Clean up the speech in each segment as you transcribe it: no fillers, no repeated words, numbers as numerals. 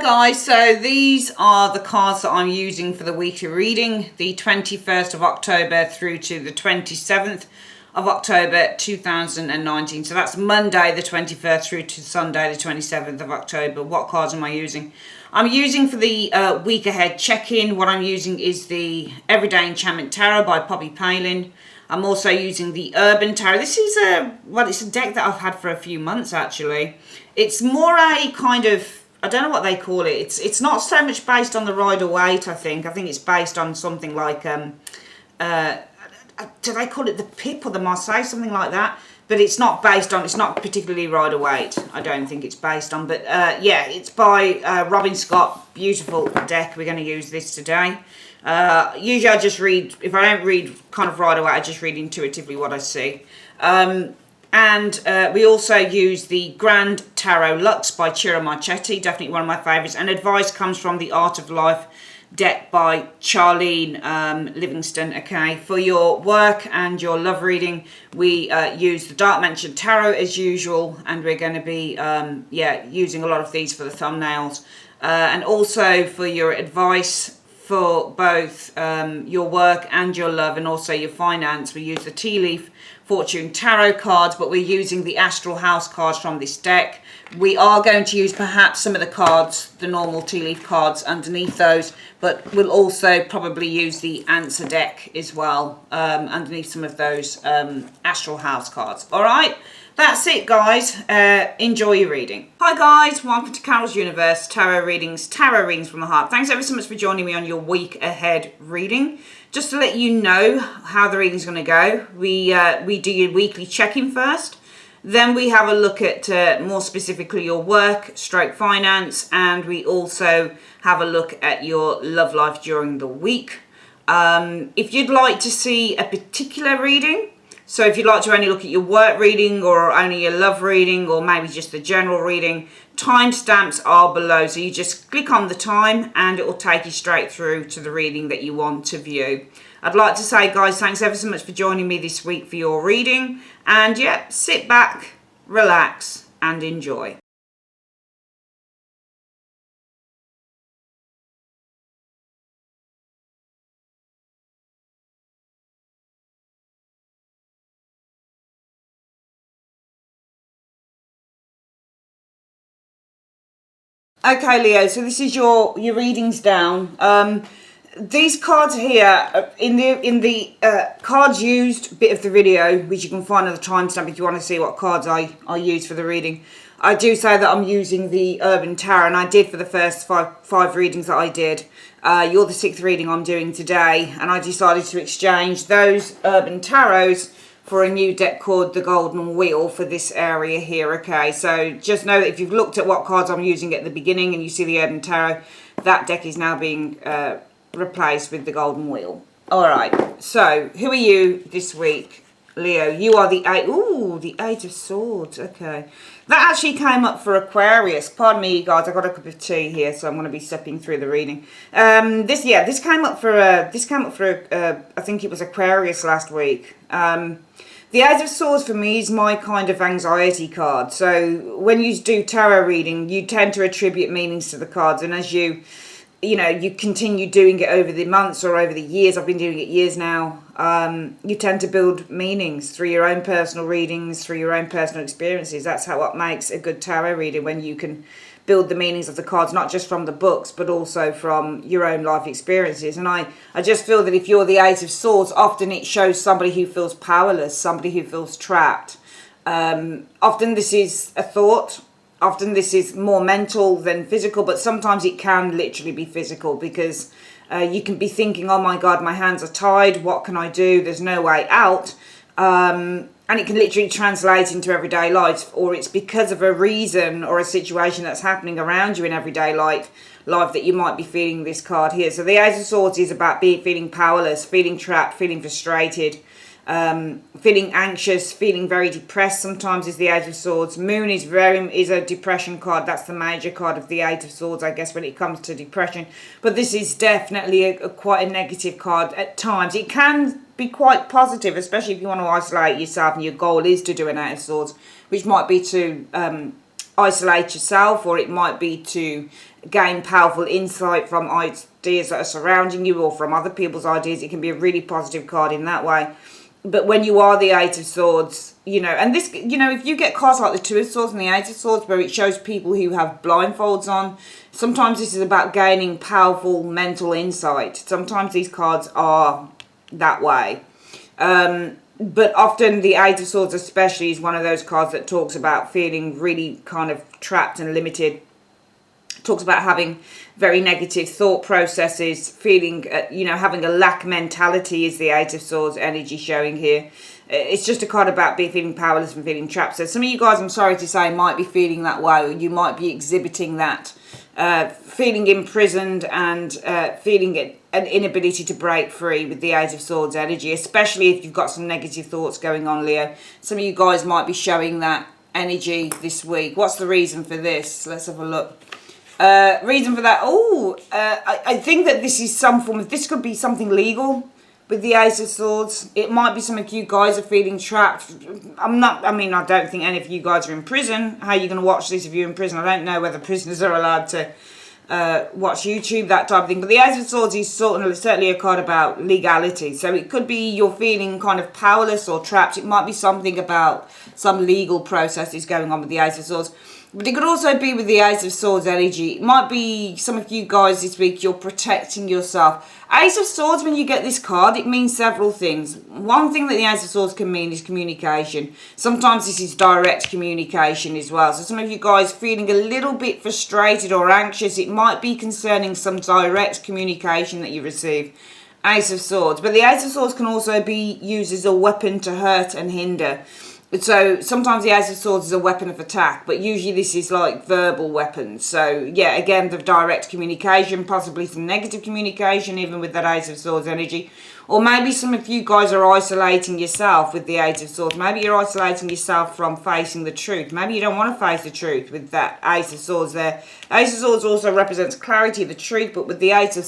guys, so these are the cards that I'm using for the weekly reading, the 21st of October through to the 27th of October 2019. So that's Monday the 21st through to Sunday the 27th of October. What cards am I using? I'm using for the week ahead check-in. What I'm using is the Everyday Enchantment Tarot by Poppy Palin. I'm also using the Urban Tarot. This is it's a deck that I've had for a few months actually. It's more a kind of, I don't know what they call it. It's not so much based on the Rider-Waite, I think. I think it's based on something like, do they call it the Pip or the Marseille, something like that? But it's not based on, it's not particularly Rider-Waite, I don't think it's based on. But yeah, it's by Robin Scott. Beautiful deck. We're going to use this today. Usually I just read, if I don't read kind of Rider-Waite, I just read intuitively what I see. And we also use the Grand Tarot Luxe by Ciro Marchetti, definitely one of my favourites. And advice comes from the Art of Life deck by Charlene Livingston. Okay, for your work and your love reading, we use the Dark Mansion Tarot as usual, and we're going to be using a lot of these for the thumbnails. And also for your advice for both your work and your love, and also your finance, we use the Tea Leaf Fortune Tarot cards, but we're using the Astral House cards from this deck. We are going to use perhaps some of the cards, the normal tea leaf cards underneath those, but we'll also probably use the answer deck as well underneath some of those Astral House cards. All right, that's it, guys. Enjoy your reading. Hi, guys. Welcome to Carol's Universe Tarot Readings from the Heart. Thanks ever so much for joining me on your week ahead reading. Just to let you know how the reading's going to go, we do your weekly check-in first. Then we have a look at more specifically your work, stroke finance, and we also have a look at your love life during the week. If you'd like to see a particular reading, so if you'd like to only look at your work reading or only your love reading or maybe just the general reading, timestamps are below. So you just click on the time and it will take you straight through to the reading that you want to view. I'd like to say, guys, thanks ever so much for joining me this week for your reading. And yeah, sit back, relax and enjoy. Okay, Leo, so this is your readings down. These cards here, in the cards used bit of the video, which you can find on the timestamp if you want to see what cards I use for the reading, I do say that I'm using the Urban Tarot, and I did for the first five readings that I did. You're the sixth reading I'm doing today, and I decided to exchange those Urban Tarots for a new deck called the Golden Wheel for this area here. Okay, so just know that if you've looked at what cards I'm using at the beginning and you see the Urban Tarot, that deck is now being replaced with the Golden Wheel. All right, so who are you this week, Leo? You are the Eight. Ooh, the Eight of Swords. Okay, that actually came up for Aquarius. Pardon me, guys. I got a cup of tea here, so I'm going to be stepping through the reading. This came up for I think it was Aquarius last week. The Eight of Swords for me is my kind of anxiety card. So when you do tarot reading, you tend to attribute meanings to the cards, and as you continue doing it over the months or over the years, I've been doing it years now, you tend to build meanings through your own personal readings, through your own personal experiences. That's what makes a good tarot reading, when you can build the meanings of the cards, not just from the books, but also from your own life experiences. And I just feel that if you're the Eight of Swords, often it shows somebody who feels powerless, somebody who feels trapped. Often this is a thought. Often this is more mental than physical, but sometimes it can literally be physical, because you can be thinking, oh my God, my hands are tied. What can I do? There's no way out. And it can literally translate into everyday life, or it's because of a reason or a situation that's happening around you in everyday life that you might be feeling this card here. So the Ace of Swords is about feeling powerless, feeling trapped, feeling frustrated, feeling anxious, feeling very depressed. Sometimes is the Eight of Swords. Moon is a depression card. That's the major card of the Eight of Swords, I guess, when it comes to depression. But this is definitely quite a negative card at times. It can be quite positive, especially if you want to isolate yourself and your goal is to do an Eight of Swords, which might be to isolate yourself, or it might be to gain powerful insight from ideas that are surrounding you or from other people's ideas. It can be a really positive card in that way. But when you are the Eight of Swords, you know, and this, you know, if you get cards like the Two of Swords and the Eight of Swords, where it shows people who have blindfolds on, sometimes this is about gaining powerful mental insight. Sometimes these cards are that way. But often the Eight of Swords especially is one of those cards that talks about feeling really kind of trapped and limited. Talks about having very negative thought processes, feeling, you know, having a lack mentality is the Eight of Swords energy showing here. It's just a card about feeling powerless and feeling trapped. So some of you guys, I'm sorry to say, might be feeling that way, or you might be exhibiting that, feeling imprisoned and feeling an inability to break free with the Eight of Swords energy, especially if you've got some negative thoughts going on, Leo. Some of you guys might be showing that energy this week. What's the reason for this? Let's have a look. Reason for that, I think that this is some form of, this could be something legal with the Ace of Swords. It might be some of you guys are feeling trapped. I don't think any of you guys are in prison. How are you going to watch this if you're in prison? I don't know whether prisoners are allowed to watch YouTube, that type of thing. But the Ace of Swords is certainly a card about legality. So it could be you're feeling kind of powerless or trapped. It might be something about some legal processes going on with the Ace of Swords. But it could also be with the Ace of Swords energy. It might be some of you guys this week, you're protecting yourself. Ace of Swords, when you get this card, it means several things. One thing that the Ace of Swords can mean is communication. Sometimes this is direct communication as well. So some of you guys feeling a little bit frustrated or anxious, it might be concerning some direct communication that you receive. Ace of Swords. But the Ace of Swords can also be used as a weapon to hurt and hinder. So sometimes the Ace of Swords is a weapon of attack, but usually this is like verbal weapons. So yeah, again, the direct communication, possibly some negative communication, even with that Ace of Swords energy. Or maybe some of you guys are isolating yourself with the Ace of Swords. Maybe you're isolating yourself from facing the truth. Maybe you don't want to face the truth with that Ace of Swords there. Ace of Swords also represents clarity of the truth, but with the Eight of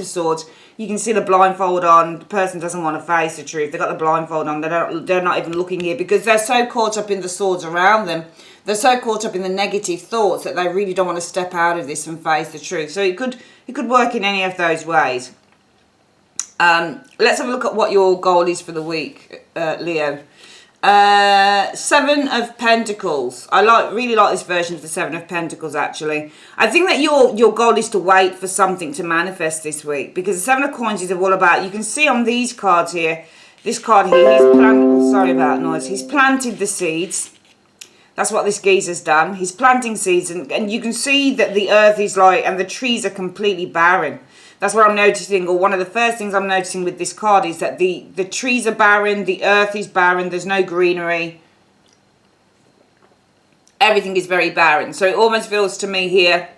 Swords, you can see the blindfold on. The person doesn't want to face the truth. They've got the blindfold on. They're not even looking here because they're so caught up in the swords around them. They're so caught up in the negative thoughts that they really don't want to step out of this and face the truth. So it could work in any of those ways. Let's have a look at what your goal is for the week, Leo. Seven of Pentacles. I really like this version of the Seven of Pentacles, actually. I think that your goal is to wait for something to manifest this week, because the Seven of Coins is all about, you can see on these cards here, this card here, he's planted the seeds. That's what this geezer's done. He's planting seeds, and you can see that the earth is like, and the trees are completely barren. That's what I'm noticing, or one of the first things I'm noticing with this card is that the trees are barren, the earth is barren, there's no greenery. Everything is very barren. So it almost feels to me here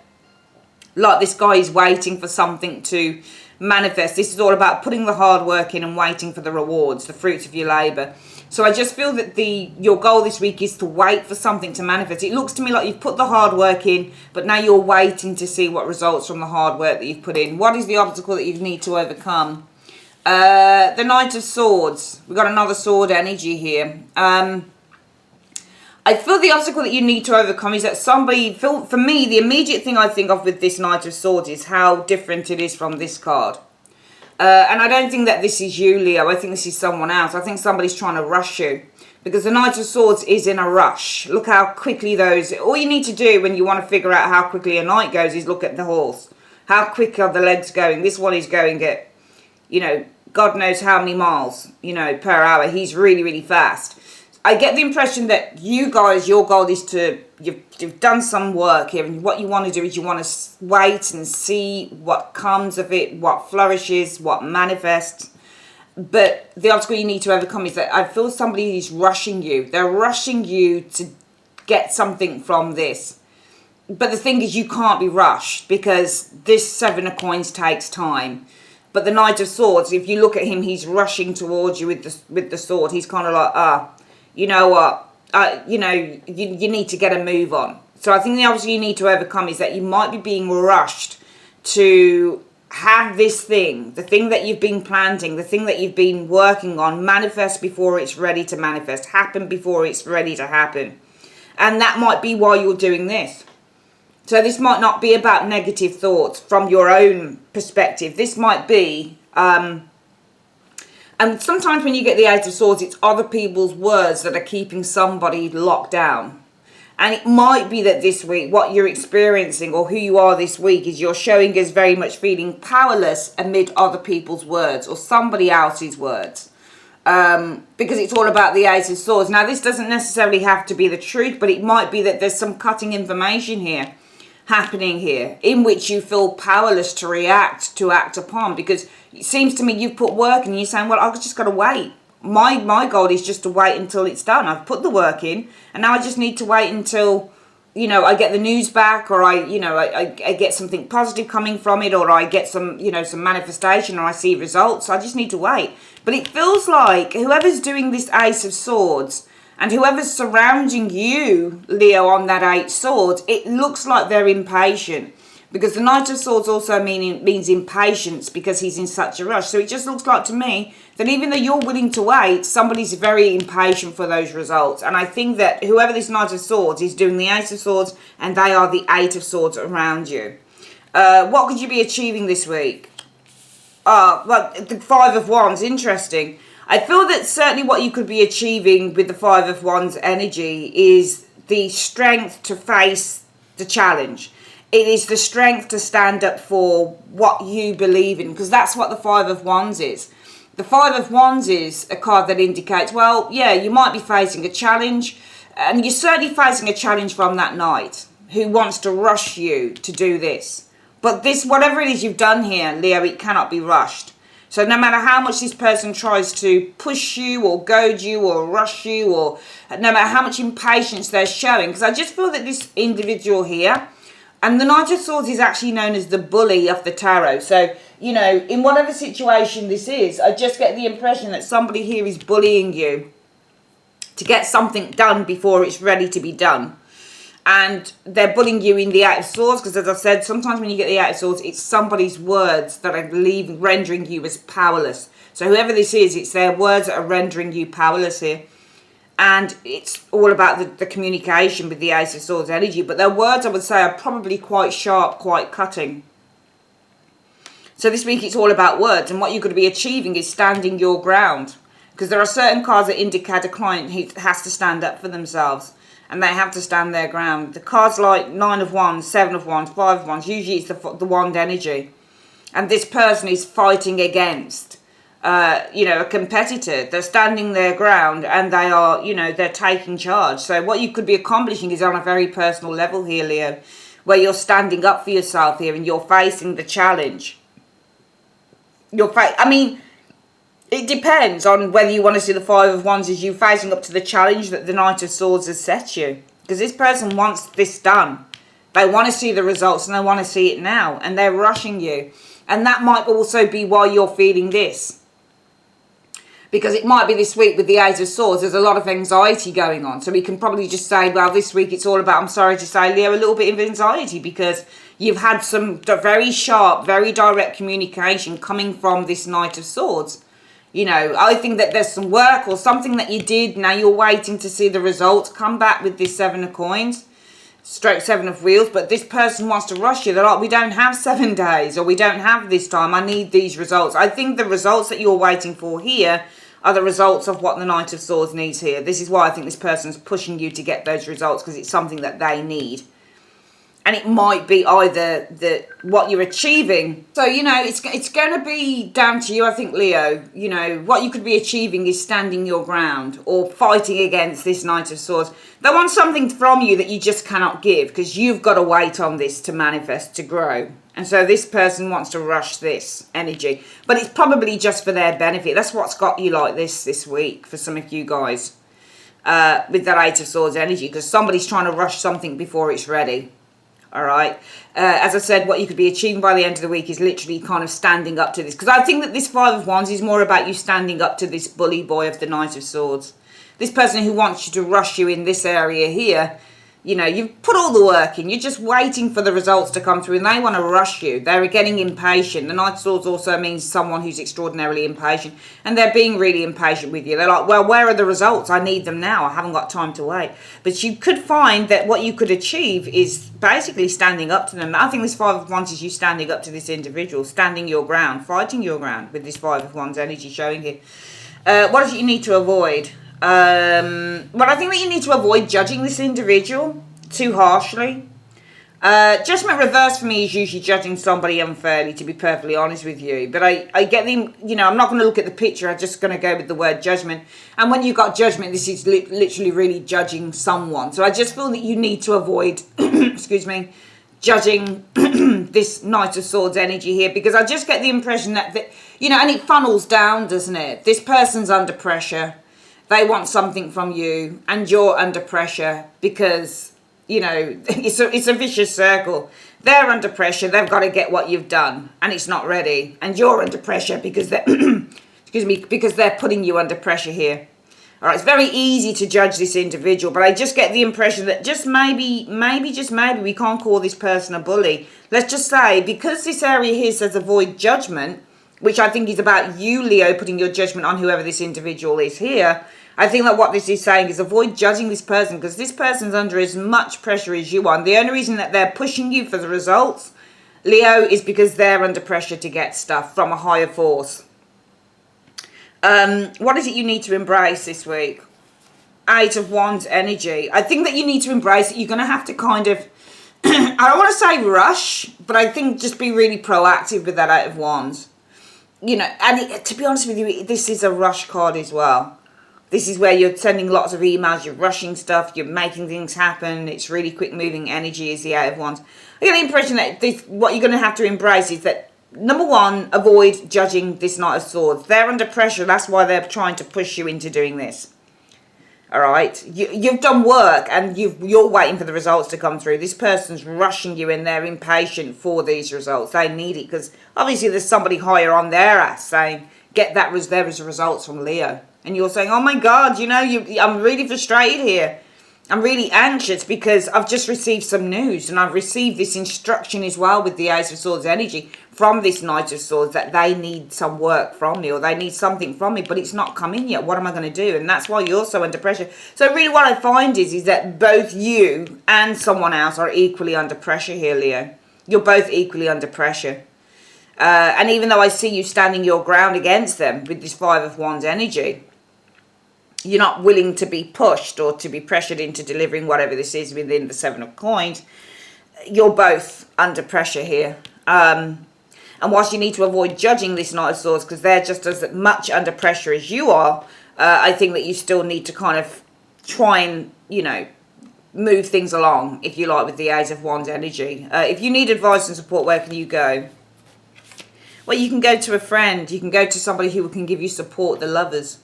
like this guy is waiting for something to manifest. This is all about putting the hard work in and waiting for the rewards, the fruits of your labour. So I just feel that your goal this week is to wait for something to manifest. It looks to me like you've put the hard work in, but now you're waiting to see what results from the hard work that you've put in. What is the obstacle that you need to overcome? The Knight of Swords. We've got another sword energy here. I feel the obstacle that you need to overcome is that somebody, for me, the immediate thing I think of with this Knight of Swords is how different it is from this card. And I don't think that this is you, Leo. I think this is someone else. I think somebody's trying to rush you. Because the Knight of Swords is in a rush. Look how quickly those... All you need to do when you want to figure out how quickly a knight goes is look at the horse. How quick are the legs going? This one is going at, God knows how many miles, per hour. He's really, really fast. I get the impression that you guys, your goal is to... You've done some work here, and what you want to do is you want to wait and see what comes of it, what flourishes, what manifests. But the obstacle you need to overcome is that I feel somebody is rushing you. They're rushing you to get something from this. But the thing is, you can't be rushed, because this Seven of Coins takes time. But the Knight of Swords, if you look at him, he's rushing towards you with the sword. He's kind of like, you know what? You need to get a move on. So I think the obstacle you need to overcome is that you might be being rushed to have this thing, the thing that you've been planting, the thing that you've been working on, manifest before it's ready to manifest, happen before it's ready to happen. And that might be why you're doing this. So this might not be about negative thoughts from your own perspective. This might be, and sometimes when you get the Eight of Swords, it's other people's words that are keeping somebody locked down. And it might be that this week, what you're experiencing or who you are this week is you're showing as very much feeling powerless amid other people's words or somebody else's words. Because it's all about the Ace of Swords. Now, this doesn't necessarily have to be the truth, but it might be that there's some cutting information here happening here in which you feel powerless to react, to act upon. Because it seems to me you've put work in and you're saying, well, I've just got to wait. My goal is just to wait until it's done. I've put the work in and now I just need to wait until, you know, I get the news back, or I get something positive coming from it, or I get some, some manifestation, or I see results. I just need to wait. But it feels like whoever's doing this Ace of Swords and whoever's surrounding you, Leo, on that Eight Swords, it looks like they're impatient. Because the Knight of Swords also means impatience because he's in such a rush. So it just looks like to me that even though you're willing to wait, somebody's very impatient for those results. And I think that whoever this Knight of Swords is doing the Ace of Swords, and they are the Eight of Swords around you. What could you be achieving this week? Well, the Five of Wands, interesting. I feel that certainly what you could be achieving with the Five of Wands energy is the strength to face the challenge. It is the strength to stand up for what you believe in, because that's what the Five of Wands is. The Five of Wands is a card that indicates, well, yeah, you might be facing a challenge, and you're certainly facing a challenge from that knight who wants to rush you to do this. But this, whatever it is you've done here, Leo, it cannot be rushed. So no matter how much this person tries to push you or goad you or rush you, or no matter how much impatience they're showing, because I just feel that this individual here, and the Knight of Swords is actually known as the bully of the tarot. So, in whatever situation this is, I just get the impression that somebody here is bullying you to get something done before it's ready to be done. And they're bullying you in the Eight of Swords, because as I've said, sometimes when you get the Eight of Swords, it's somebody's words that are rendering you as powerless. So whoever this is, it's their words that are rendering you powerless here. And it's all about the communication with the Ace of Swords energy. But their words, I would say, are probably quite sharp, quite cutting. So this week it's all about words. And what you're going to be achieving is standing your ground. Because there are certain cards that indicate a client who has to stand up for themselves. And they have to stand their ground. The cards like Nine of Wands, Seven of Wands, Five of Wands, usually it's the wand energy. And this person is fighting against a competitor. They're standing their ground and they are, they're taking charge. So what you could be accomplishing is on a very personal level here, Leo, where you're standing up for yourself here and you're facing the challenge. It depends on whether you want to see the Five of Wands as you facing up to the challenge that the Knight of Swords has set you. Because this person wants this done. They want to see the results and they want to see it now. And they're rushing you. And that might also be why you're feeling this. Because it might be this week with the Eight of Swords, there's a lot of anxiety going on. So we can probably just say, well, this week it's all about, I'm sorry to say, Leo, a little bit of anxiety. Because you've had some very sharp, very direct communication coming from this Knight of Swords. I think that there's some work or something that you did. Now you're waiting to see the results. Come back with this Seven of Coins, stroke Seven of Wheels. But this person wants to rush you. They're like, we don't have 7 days, or we don't have this time. I need these results. I think the results that you're waiting for here are the results of what the Knight of Swords needs here. This is why I think this person's pushing you to get those results, because it's something that they need. And it might be either what you're achieving. So, it's going to be down to you, I think, Leo. What you could be achieving is standing your ground or fighting against this Knight of Swords. They want something from you that you just cannot give, because you've got to wait on this to manifest, to grow. And so this person wants to rush this energy. But it's probably just for their benefit. That's what's got you like this week for some of you guys. With that Eight of Swords energy. Because somebody's trying to rush something before it's ready. Alright. As I said, what you could be achieving by the end of the week is literally kind of standing up to this. Because I think that this Five of Wands is more about you standing up to this bully boy of the Knight of Swords. This person who wants you to rush you in this area here. You know, you've put all the work in. You're just waiting for the results to come through, and they want to rush you. They're getting impatient. The Knight of Swords also means someone who's extraordinarily impatient, and they're being really impatient with you. They're like, well, where are the results? I need them now. I haven't got time to wait. But you could find that what you could achieve is basically standing up to them. I think this Five of Wands is you standing up to this individual, standing your ground, fighting your ground with this Five of Wands energy showing here. What is it you need to avoid? Well, I think that you need to avoid judging this individual too harshly. Judgment reverse for me is usually judging somebody unfairly, to be perfectly honest with you. But I get the, you know, I'm not going to look at the picture. I'm just going to go with the word judgment. And when you've got judgment, this is literally really judging someone. So I just feel that you need to avoid, excuse me, judging this Knight of Swords energy here, because I just get the impression that, you know, and it funnels down, doesn't it? This person's under pressure. They want something from you, and you're under pressure because, you know, it's a vicious circle. They're under pressure. They've got to get what you've done, and it's not ready. And you're under pressure because they're, excuse me, because they're putting you under pressure here. All right, it's very easy to judge this individual, but I just get the impression that just maybe we can't call this person a bully. Let's just say, because this area here says avoid judgment, which I think is about you, Leo, putting your judgment on whoever this individual is here. I think that what this is saying is avoid judging this person, because this person's under as much pressure as you are. And the only reason that they're pushing you for the results, Leo, is because they're under pressure to get stuff from a higher force. What is it you need to embrace this week? Eight of Wands energy. I think that you need to embrace it. You're going to have to kind of, I don't want to say rush, but I think just be really proactive with that Eight of Wands. You know, and to be honest with you, this is a rush card as well. This is where you're sending lots of emails, you're rushing stuff, you're making things happen. It's really quick moving energy is the Eight of Wands. I get the impression that what you're going to have to embrace is that, number one, avoid judging this Knight of Swords. They're under pressure. That's why they're trying to push you into doing this. All right? You've done work and you're waiting for the results to come through. This person's rushing you and they're impatient for these results. They need it because obviously there's somebody higher on their ass saying, get that, there is results from Leo. And you're saying, oh my God, you know, I'm really frustrated here. I'm really anxious because I've just received some news and I've received this instruction as well with the Ace of Swords energy from this Knight of Swords that they need some work from me or they need something from me, but it's not coming yet. What am I going to do? And that's why you're so under pressure. So really what I find is that both you and someone else are equally under pressure here, Leo. You're both equally under pressure. And even though I see you standing your ground against them with this Five of Wands energy, you're not willing to be pushed or to be pressured into delivering whatever this is within the Seven of Coins. You're both under pressure here. And whilst you need to avoid judging this Knight of Swords because they're just as much under pressure as you are, I think that you still need to kind of try and, you know, move things along, if you like, with the Ace of Wands energy. If you need advice and support, where can you go? Well, you can go to a friend. You can go to somebody who can give you support, the Lovers.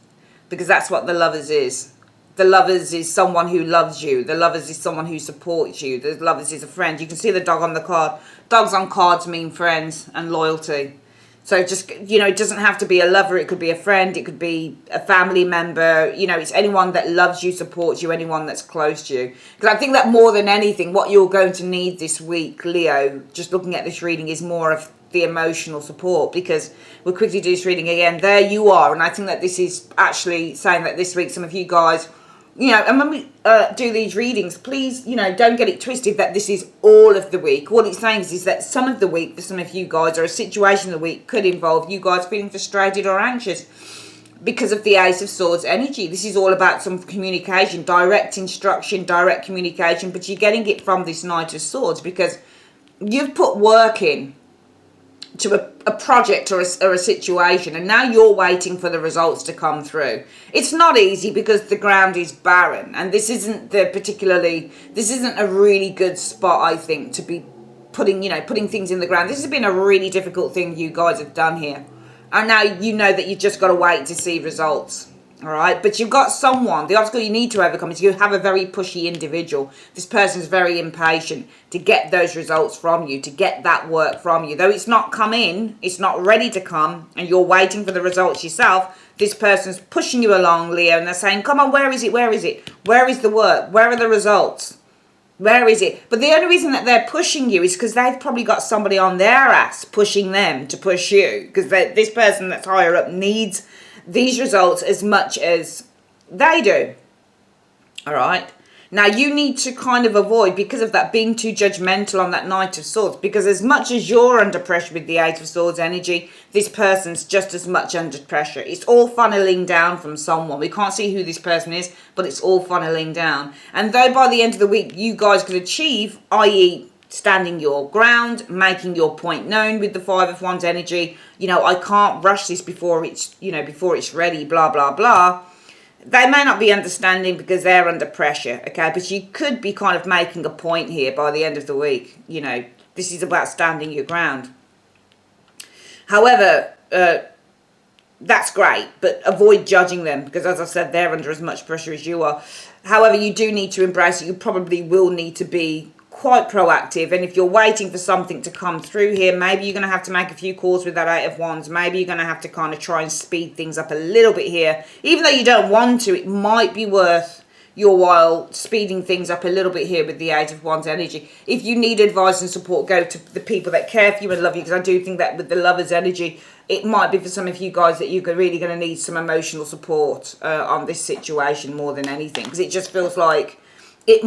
Because that's what the Lovers is. The Lovers is someone who loves you. The Lovers is someone who supports you. The Lovers is a friend. You can see the dog on the card. Dogs on cards mean friends and loyalty. So just, you know, it doesn't have to be a lover. It could be a friend. It could be a family member. You know, it's anyone that loves you, supports you, anyone that's close to you. Because I think that more than anything, what you're going to need this week, Leo, just looking at this reading, is more of the emotional support, because we'll quickly do this reading again. There you are, and I think that this is actually saying that this week some of you guys, you know, and when we do these readings, please, you know, don't get it twisted that this is all of the week. What it's saying is that some of the week for some of you guys, or a situation of the week, could involve you guys feeling frustrated or anxious because of the Ace of Swords energy. This is all about some communication, direct instruction, direct communication, but you're getting it from this Knight of Swords because you've put work in to a project or a situation, and now you're waiting for the results to come through. It's not easy because the ground is barren, and this isn't a really good spot, I think, to be putting things in the ground. This has been a really difficult thing you guys have done here, and now you know that you've just got to wait to see results. All right, but you've got someone. The obstacle you need to overcome is you have a very pushy individual. This person's very impatient to get those results from you, to get that work from you. Though it's not come in, it's not ready to come, and you're waiting for the results yourself, this person's pushing you along, Leo, and they're saying, come on, where is it? Where is it? Where is the work? Where are the results? Where is it? But the only reason that they're pushing you is because they've probably got somebody on their ass pushing them to push you. Because this person that's higher up needs these results as much as they do. All right. Now, you need to kind of avoid, because of that, being too judgmental on that Knight of Swords. Because as much as you're under pressure with the Eight of Swords energy, this person's just as much under pressure. It's all funneling down from someone. We can't see who this person is, but it's all funneling down. And though by the end of the week, you guys could achieve, i.e., standing your ground, making your point known with the Five of Wands energy, you know, I can't rush this before it's, you know, before it's ready, blah, blah, blah. They may not be understanding because they're under pressure, okay? But you could be kind of making a point here by the end of the week. You know, this is about standing your ground. However, that's great, but avoid judging them because, as I said, they're under as much pressure as you are. However, you do need to embrace it. You probably will need to be quite proactive, and if you're waiting for something to come through here, maybe you're going to have to make a few calls with that Eight of Wands. Maybe you're going to have to kind of try and speed things up a little bit here. Even though you don't want to, it might be worth your while speeding things up a little bit here with the Eight of Wands energy. If you need advice and support, go to the people that care for you and love you, because I do think that with the Lovers energy, it might be for some of you guys that you're really going to need some emotional support on this situation more than anything, because it just feels like it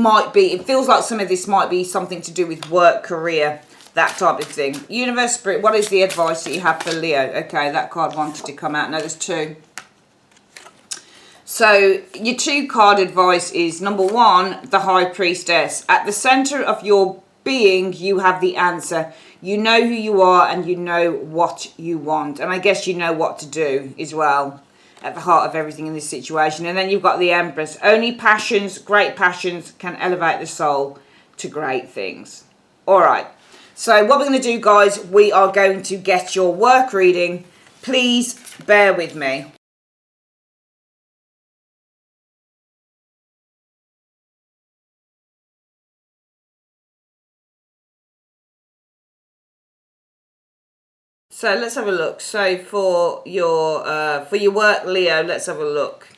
feels like some of this might be something to do with work, career, that type of thing. Universe, Spirit, what is the advice that you have for Leo? Okay, that card wanted to come out. No, there's two. So your two card advice is, number one, the High Priestess. At the center of your being, you have the answer. You know who you are and you know what you want. And I guess you know what to do as well, at the heart of everything in this situation. And then you've got the Empress. Only passions, great passions, can elevate the soul to great things. All right. So what we're going to do, guys, we are going to get your work reading. Please bear with me. So let's have a look. So for your work, Leo, let's have a look.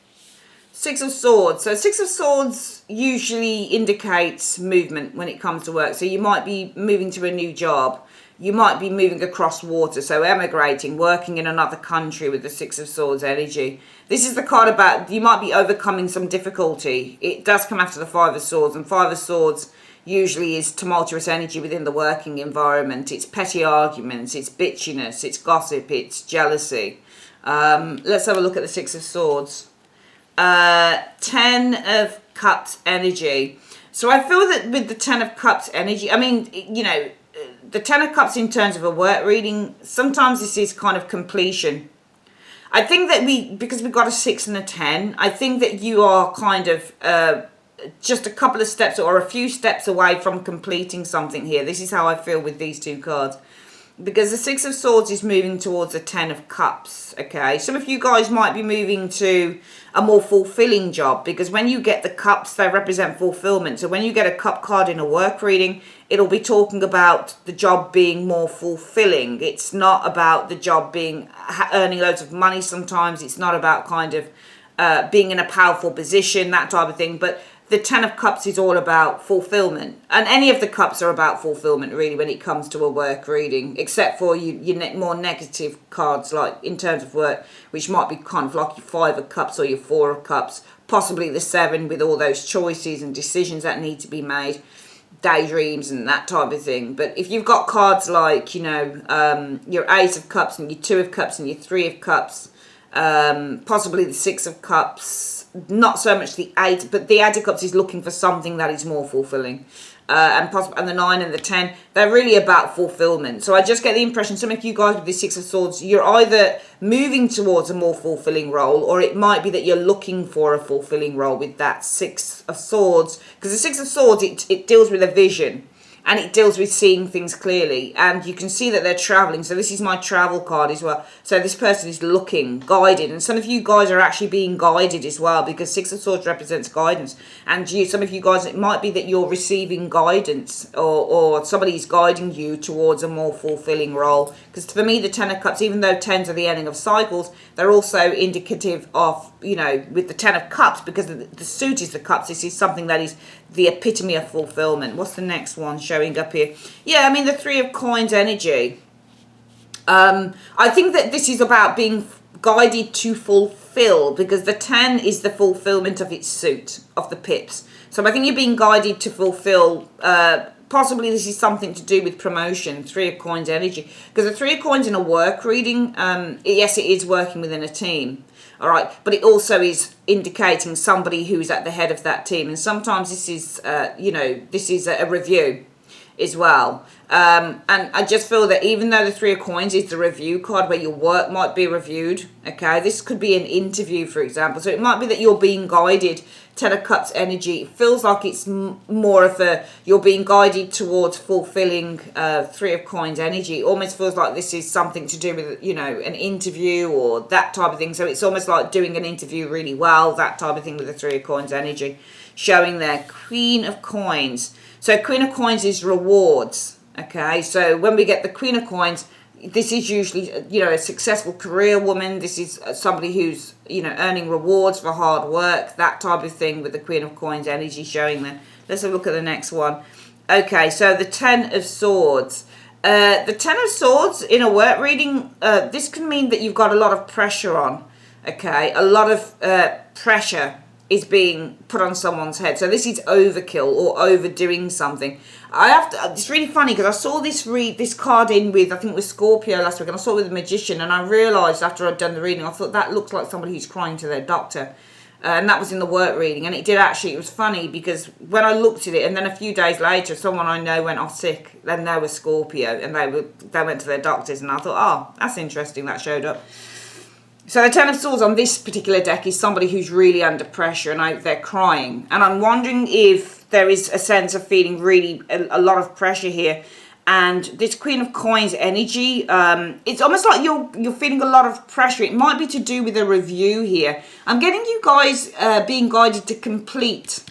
Six of Swords. So Six of Swords usually indicates movement when it comes to work. So you might be moving to a new job. You might be moving across water. So emigrating, working in another country with the Six of Swords energy. This is the card about you might be overcoming some difficulty. It does come after the Five of Swords. And Five of Swords usually is tumultuous energy within the working environment. It's petty arguments, it's bitchiness, it's gossip, it's jealousy. Let's have a look at the Six of Swords. 10 of Cups energy. So I feel that with the 10 of Cups energy, I mean, you know, the 10 of Cups in terms of a work reading, sometimes this is kind of completion. I think that because we've got a 6 and a 10, I think that you are kind of just a couple of steps or a few steps away from completing something here. This is how I feel with these two cards. Because the Six of Swords is moving towards the 10 of Cups, okay? Some of you guys might be moving to a more fulfilling job, because when you get the Cups, they represent fulfillment. So when you get a Cup card in a work reading, it'll be talking about the job being more fulfilling. It's not about the job being earning loads of money sometimes. It's not about kind of being in a powerful position, that type of thing. But the 10 of Cups is all about fulfillment. And any of the cups are about fulfillment, really, when it comes to a work reading. Except for your more negative cards, like in terms of work, which might be kind of like your 5 of Cups or your 4 of Cups. Possibly the 7 with all those choices and decisions that need to be made. Daydreams and that type of thing. But if you've got cards like, you know, your 8 of Cups and your 2 of Cups and your 3 of Cups, possibly the 6 of Cups, not so much the 8, but the 8 of Cups is looking for something that is more fulfilling. And the 9 and the 10, they're really about fulfillment. So I just get the impression some of you guys with the 6 of Swords, you're either moving towards a more fulfilling role, or it might be that you're looking for a fulfilling role with that 6 of Swords. Because the 6 of Swords, it deals with a vision. And it deals with seeing things clearly. And you can see that they're traveling. So this is my travel card as well. So this person is looking, guided. And some of you guys are actually being guided as well, because 6 of Swords represents guidance. And some of you guys, it might be that you're receiving guidance, or somebody's guiding you towards a more fulfilling role. Because for me, the Ten of Cups, even though tens are the ending of cycles, they're also indicative of, you know, with the Ten of Cups, because the suit is the cups, this is something that is the epitome of fulfillment. What's the next one showing up here? Yeah, I mean, the Three of Coins energy. I think that this is about being guided to fulfill, because the 10 is the fulfillment of its suit, of the pips. So I think you're being guided to fulfill, possibly this is something to do with promotion, Three of Coins energy. Because the Three of Coins in a work reading, yes, it is working within a team. All right, but it also is indicating somebody who's at the head of that team. And sometimes this is, you know, this is a review as well. And I just feel that even though the Three of Coins is the review card where your work might be reviewed, okay, this could be an interview, for example. So it might be that you're being guided. Ten of Cups energy, it feels like it's more of a, you're being guided towards fulfilling Three of Coins energy. It almost feels like this is something to do with, you know, an interview or that type of thing. So it's almost like doing an interview really well, that type of thing with the Three of Coins energy. Showing there, Queen of Coins. So Queen of Coins is rewards, okay? So when we get the Queen of Coins, this is usually, you know, a successful career woman. This is somebody who's, you know, earning rewards for hard work, that type of thing with the Queen of Coins energy showing there. Let's have a look at the next one. Okay, so the Ten of Swords. The Ten of Swords in a work reading, this can mean that you've got a lot of pressure on, okay? A lot of pressure is being put on someone's head. So this is overkill or overdoing something. I have to, it's really funny because I saw this card in with, I think it was Scorpio last week, and I saw it with the Magician, and I realised after I'd done the reading, I thought that looks like somebody who's crying to their doctor. And that was in the work reading, and it did actually, it was funny because when I looked at it, and then a few days later, someone I know went off sick, then they were Scorpio, and they went to their doctors, and I thought, oh, that's interesting, that showed up. So the Ten of Swords on this particular deck is somebody who's really under pressure and they're crying. And I'm wondering if there is a sense of feeling really a lot of pressure here. And this Queen of Coins energy, it's almost like you're feeling a lot of pressure. It might be to do with a review here. I'm getting you guys being guided to complete.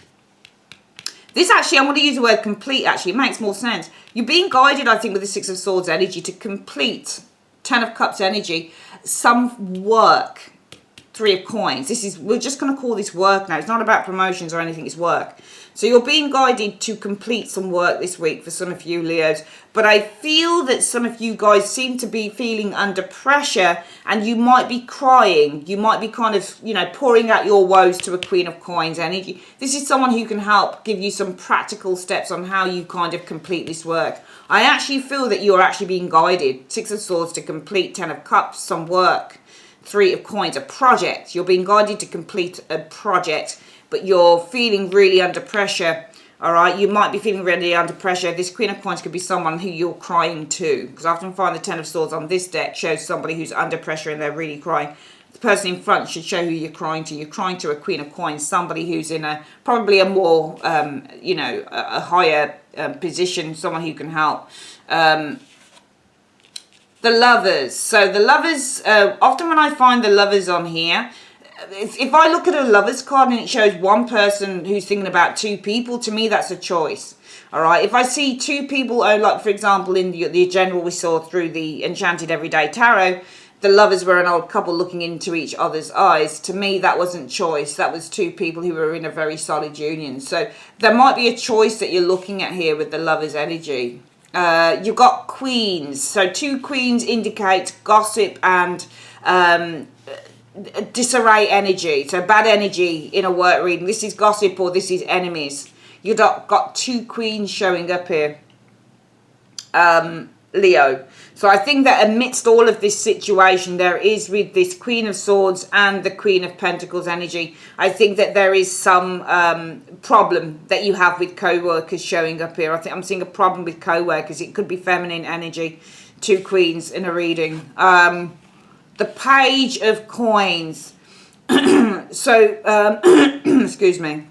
This actually, I'm going to use the word complete actually. It makes more sense. You're being guided, I think, with the Six of Swords energy to complete Ten of Cups energy. Some work. Three of Coins. This is, we're just going to call this work now. It's not about promotions or anything, it's work. So you're being guided to complete some work this week for some of you Leos. But I feel that some of you guys seem to be feeling under pressure and you might be crying. You might be kind of, you know, pouring out your woes to a Queen of Coins energy. This is someone who can help give you some practical steps on how you kind of complete this work. I actually feel that you're actually being guided. Six of Swords to complete, Ten of Cups, some work. Three of Coins, a project. You're being guided to complete a project, but you're feeling really under pressure. All right, you might be feeling really under pressure. This Queen of Coins could be someone who you're crying to, because I often find the Ten of Swords on this deck shows somebody who's under pressure and they're really crying. The person in front should show who you're crying to. You're crying to a Queen of Coins, somebody who's in a probably a more, you know, a higher position, someone who can help. The Lovers. So the Lovers, often when I find the Lovers on here, if I look at a Lovers card and it shows one person who's thinking about two people, to me that's a choice. All right. If I see two people, like for example in the general we saw through the Enchanted Everyday Tarot, the Lovers were an old couple looking into each other's eyes. To me, that wasn't choice. That was two people who were in a very solid union. So there might be a choice that you're looking at here with the Lovers energy. You've got Queens. So two Queens indicate gossip and disarray energy. So bad energy in a work reading. This is gossip or this is enemies. You've got two Queens showing up here. Leo. So I think that amidst all of this situation, there is with this Queen of Swords and the Queen of Pentacles energy, I think that there is some problem that you have with co-workers showing up here. I think I'm seeing a problem with co-workers. It could be feminine energy, two Queens in a reading. The Page of Coins. So, excuse me.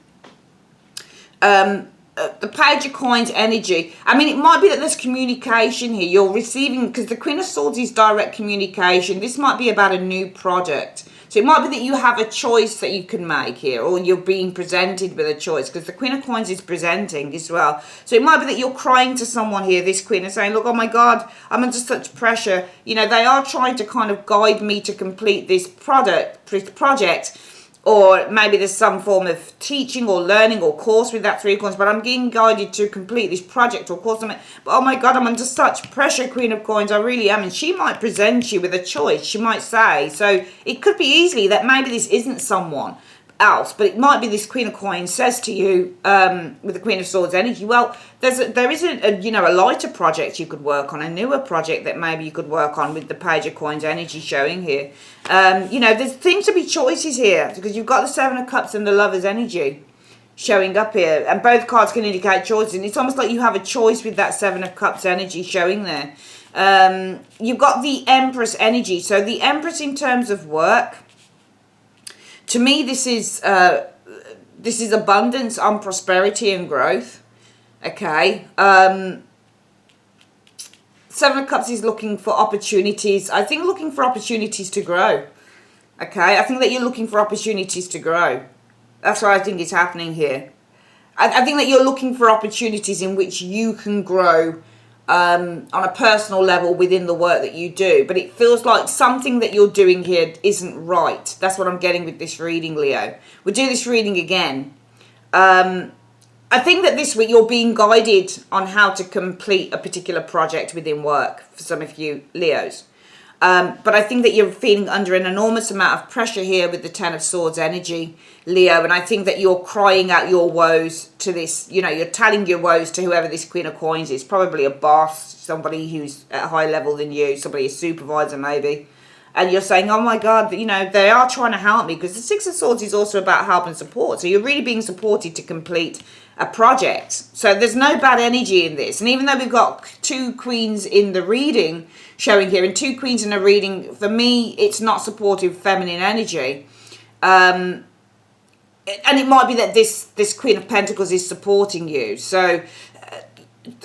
The Page of Coins energy. I mean, it might be that there's communication here. You're receiving, because the Queen of Swords is direct communication. This might be about a new project. So it might be that you have a choice that you can make here, or you're being presented with a choice, because the Queen of Coins is presenting as well. So it might be that you're crying to someone here, this Queen, and saying, look, oh my God, I'm under such pressure. You know, they are trying to kind of guide me to complete this project, or maybe there's some form of teaching or learning or course with that 3 of Coins, but I'm being guided to complete this project or course. But oh my God, I'm under such pressure, Queen of Coins, I really am. And she might present you with a choice. She might say, so it could be easily that maybe this isn't someone else, but it might be this Queen of Coins says to you, with the Queen of Swords energy, well, there is a lighter project you could work on, a newer project that maybe you could work on with the Page of Coins energy showing here. There seems to be choices here, because you've got the Seven of Cups and the Lover's energy showing up here, and both cards can indicate choices, and it's almost like you have a choice with that Seven of Cups energy showing there. You've got the Empress energy, so the Empress in terms of work, to me, this is abundance on prosperity and growth. Okay. Seven of Cups is looking for opportunities. I think looking for opportunities to grow. Okay. I think that you're looking for opportunities to grow. That's what I think is happening here. I think that you're looking for opportunities in which you can grow on a personal level within the work that you do, but it feels like something that you're doing here isn't right. That's what I'm getting with this reading, Leo. We'll do this reading again. I think that this week you're being guided on how to complete a particular project within work for some of you Leos. But I think that you're feeling under an enormous amount of pressure here with the Ten of Swords energy, Leo. And I think that you're crying out your woes to this, you're telling your woes to whoever this Queen of Coins is. Probably a boss, somebody who's at a higher level than you, somebody, a supervisor maybe. And you're saying, oh my God, they are trying to help me, because the Six of Swords is also about help and support. So you're really being supported to complete a project. So there's no bad energy in this. And even though we've got 2 queens in the reading showing here, and 2 queens in a reading, for me, it's not supportive feminine energy. And it might be that this Queen of Pentacles is supporting you. So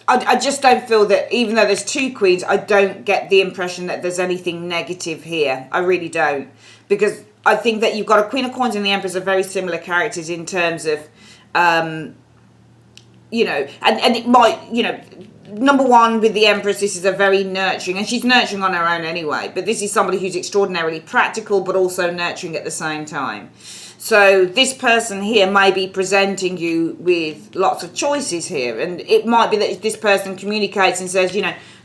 I just don't feel that, even though there's 2 queens, I don't get the impression that there's anything negative here. I really don't. Because I think that you've got a Queen of Coins and the Empress are very similar characters in terms of, and it might, number one, with the Empress, this is a very nurturing, and she's nurturing on her own anyway, but this is somebody who's extraordinarily practical, but also nurturing at the same time. So this person here may be presenting you with lots of choices here, and it might be that this person communicates and says,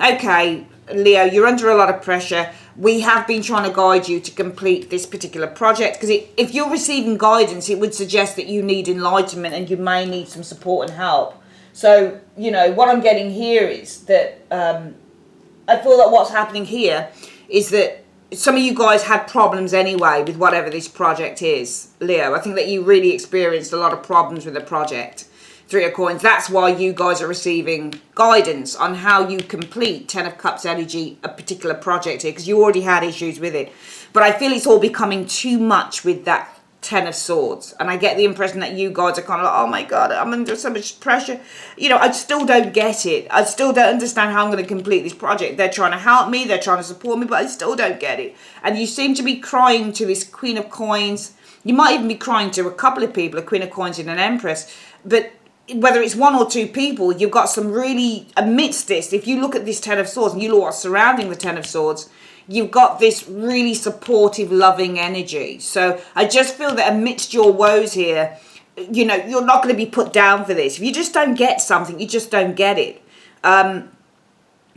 okay, Leo, you're under a lot of pressure. We have been trying to guide you to complete this particular project, because if you're receiving guidance, it would suggest that you need enlightenment and you may need some support and help. So, what I'm getting here is that I feel that what's happening here is that some of you guys had problems anyway with whatever this project is, Leo. I think that you really experienced a lot of problems with the project. 3 of Coins. That's why you guys are receiving guidance on how you complete 10 of Cups energy, a particular project here, because you already had issues with it. But I feel it's all becoming too much with that 10 of Swords. And I get the impression that you guys are kind of like, oh my God, I'm under so much pressure. I still don't get it. I still don't understand how I'm going to complete this project. They're trying to help me. They're trying to support me, but I still don't get it. And you seem to be crying to this Queen of Coins. You might even be crying to a couple of people, a Queen of Coins and an Empress. But whether it's 1 or 2 people, you've got some really, amidst this, if you look at this 10 of Swords and you look what's surrounding the 10 of Swords, you've got this really supportive, loving energy. So I just feel that amidst your woes here, you're not going to be put down for this. If you just don't get something, you just don't get it. And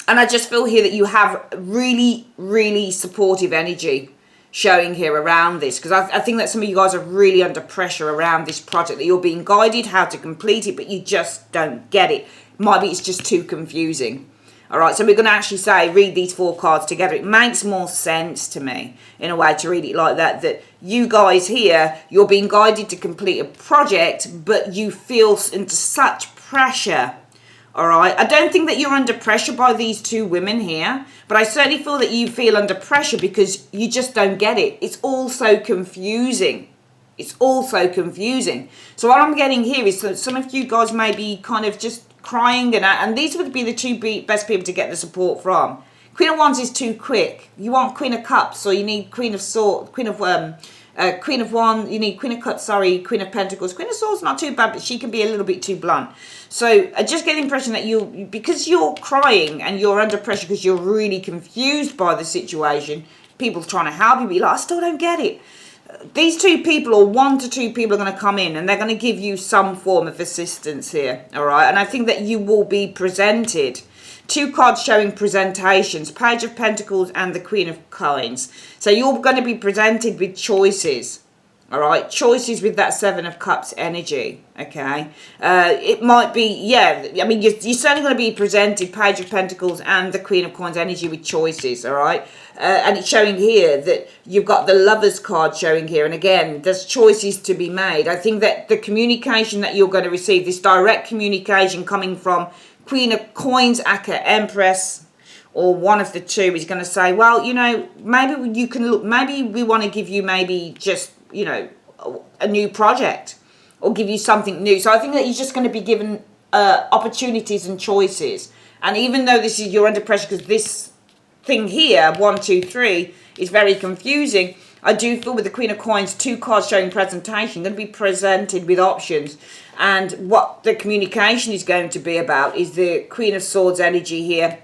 I just feel here that you have really, really supportive energy showing here around this, because I think that some of you guys are really under pressure around this project, that you're being guided how to complete it, but you just don't get it. Maybe it's just too confusing. All right, so we're going to actually read these 4 cards together. It makes more sense to me in a way to read it like that, that you guys here, you're being guided to complete a project, but you feel into such pressure. All right, I don't think that you're under pressure by these 2 women here, but I certainly feel that you feel under pressure because you just don't get it. It's all so confusing. It's all so confusing. So what I'm getting here is that some of you guys may be kind of just crying, and these would be the 2 best people to get the support from. Queen of Wands is too quick. You want Queen of Cups, or you need Queen of Swords, Queen of Wands, you need Queen of Cups, sorry, Queen of Pentacles. Queen of Swords not too bad, but she can be a little bit too blunt. So I just get the impression that because you're crying and you're under pressure because you're really confused by the situation, people trying to help you, but you're like, I still don't get it. These two people, or 1 to 2 people, are going to come in and they're going to give you some form of assistance here, all right? And I think that you will be presented 2 cards showing presentations, Page of Pentacles and the Queen of Coins. So you're going to be presented with choices, all right? Choices with that 7 of Cups energy, okay? It might be, yeah, I mean, you're certainly going to be presented Page of Pentacles and the Queen of Coins energy with choices, all right? And it's showing here that you've got the Lovers card showing here. And again, there's choices to be made. I think that the communication that you're going to receive, this direct communication coming from Queen of Coins, Aka, Empress, or one of the two, is going to say, well, you know, maybe you can look, maybe we want to give you maybe just, you know, a new project or give you something new. So I think that you're just going to be given opportunities and choices. And even though you're under pressure because this thing here, 1, 2, 3, is very confusing, I do feel with the Queen of Coins, 2 cards showing presentation, going to be presented with options. And what the communication is going to be about is the Queen of Swords energy here,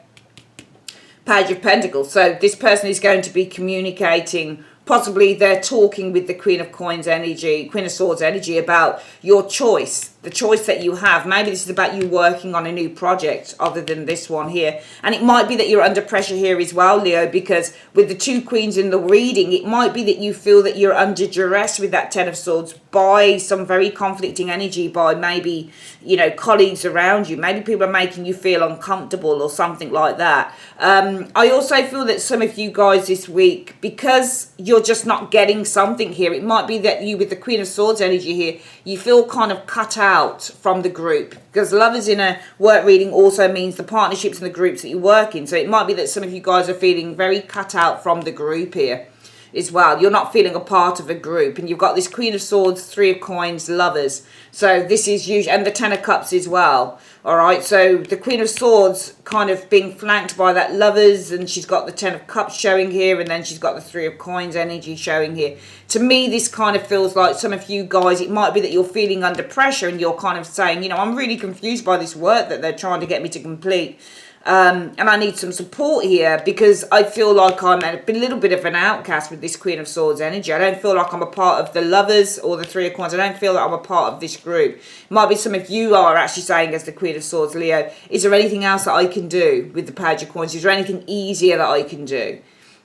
Page of Pentacles. So this person is going to be communicating, possibly they're talking with the Queen of Coins energy, Queen of Swords energy, about your choice, the choice that you have. Maybe this is about you working on a new project other than this one here. And it might be that you're under pressure here as well, Leo, because with the 2 queens in the reading, it might be that you feel that you're under duress with that 10 of Swords by some very conflicting energy, by maybe, you know, colleagues around you. Maybe people are making you feel uncomfortable or something like that. I also feel that some of you guys this week, because you're just not getting something here, it might be that you, with the Queen of Swords energy here, you feel kind of cut out from the group, because Lovers in a work reading also means the partnerships and the groups that you work in. So it might be that some of you guys are feeling very cut out from the group here as well. You're not feeling a part of a group, and you've got this Queen of Swords, 3 of Coins, Lovers. So this is usually, and the 10 of Cups as well. All right, so the Queen of Swords kind of being flanked by that Lovers, and she's got the 10 of Cups showing here, and then she's got the 3 of Coins energy showing here. To me, this kind of feels like some of you guys, it might be that you're feeling under pressure and you're kind of saying, you know, I'm really confused by this work that they're trying to get me to complete. And I need some support here, because I feel like I'm a little bit of an outcast with this Queen of Swords energy. I don't feel like I'm a part of the Lovers or the 3 of Coins. I don't feel like I'm a part of this group. It might be some of you are actually saying, as the Queen of Swords, Leo, is there anything else that I can do with the Page of Coins? Is there anything easier that I can do?